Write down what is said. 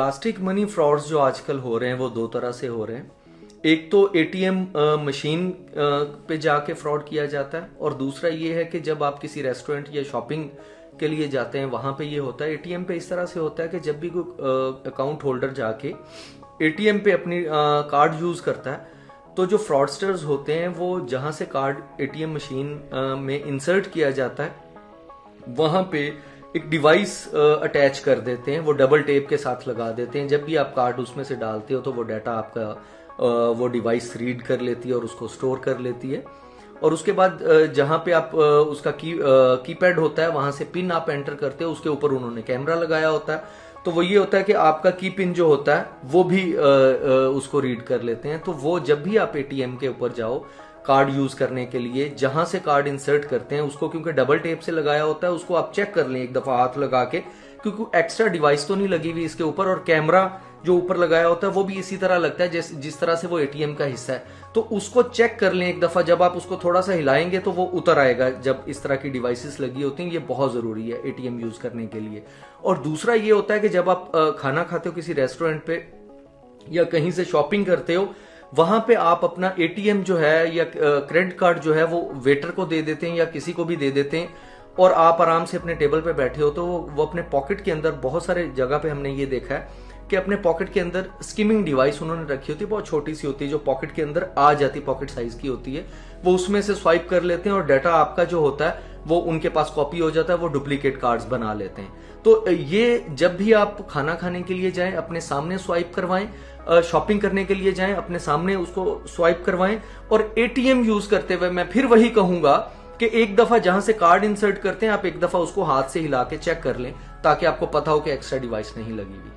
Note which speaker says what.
Speaker 1: Plastic money frauds जो आजकल हो रहे हैं वो दो तरह से हो रहे हैं। एक तो एटीएम मशीन पे जाके फ्रॉड किया जाता है, और दूसरा ये है कि जब आप किसी रेस्टोरेंट या शॉपिंग के लिए जाते हैं वहां पे ये होता है। एटीएम पे इस तरह से होता है कि जब भी कोई अकाउंट होल्डर जाके एटीएम पे अपनी कार्ड यूज करता है, तो जो फ्रॉडस्टर्स होते हैं वो जहां से कार्ड एटीएम मशीन में इंसर्ट किया जाता है वहां पे एक डिवाइस अटैच कर देते हैं, वो डबल टेप के साथ लगा देते हैं। जब भी आप कार्ड उसमें से डालते हो तो वो डाटा आपका वो डिवाइस रीड कर लेती है और उसको स्टोर कर लेती है। और उसके बाद जहां पे आप उसका कीपैड होता है वहां से पिन आप एंटर करते हो, उसके ऊपर उन्होंने कैमरा लगाया होता है, तो वो ये होता है कि आपका की पिन जो होता है वो भी उसको रीड कर लेते हैं। तो वो जब भी आप एटीएम के ऊपर जाओ कार्ड यूज करने के लिए, जहां से कार्ड इंसर्ट करते हैं उसको क्योंकि डबल टेप से लगाया होता है, उसको आप चेक कर लें एक दफा हाथ लगा के, क्योंकि एक्स्ट्रा डिवाइस तो नहीं लगी हुई इसके ऊपर, और कैमरा जो ऊपर लगाया होता है वो भी इसी तरह लगता है जिस तरह से वो एटीएम का हिस्सा है। तो उसको चेक कर लें एक दफा, जब आप उसको थोड़ा सा हिलाएंगे तो वो उतर आएगा जब इस तरह की डिवाइसेस लगी होती हैं। ये बहुत जरूरी है एटीएम यूज करने के लिए। और दूसरा ये होता है कि जब आप खाना खाते हो किसी रेस्टोरेंट पे या कहीं से शॉपिंग करते हो, वहां पे आप अपना एटीएम जो है या क्रेडिट कार्ड जो है वो वेटर को दे देते हैं या किसी को भी दे देते हैं, और आप आराम से अपने टेबल पे बैठे हो तो वो अपने पॉकेट के अंदर, बहुत सारे जगह पे हमने ये देखा है कि अपने पॉकेट के अंदर स्किमिंग डिवाइस उन्होंने रखी होती है, बहुत छोटी सी होती है जो पॉकेट के अंदर आ जाती, पॉकेट साइज की होती है, वो उसमें से स्वाइप कर लेते हैं और डाटा आपका जो होता है वो उनके पास कॉपी हो जाता है, वो डुप्लीकेट कार्ड्स बना लेते हैं। तो ये जब भी आप खाना खाने के लिए जाएं अपने सामने स्वाइप करवाएं, शॉपिंग करने के लिए जाएं अपने सामने उसको स्वाइप करवाएं। और एटीएम यूज करते हुए मैं फिर वही कहूंगा कि एक दफा जहां से कार्ड इंसर्ट करते हैं आप एक दफा उसको हाथ से हिला के चेक कर लें, ताकि आपको पता हो कि एक्स्ट्रा डिवाइस नहीं लगी हुई।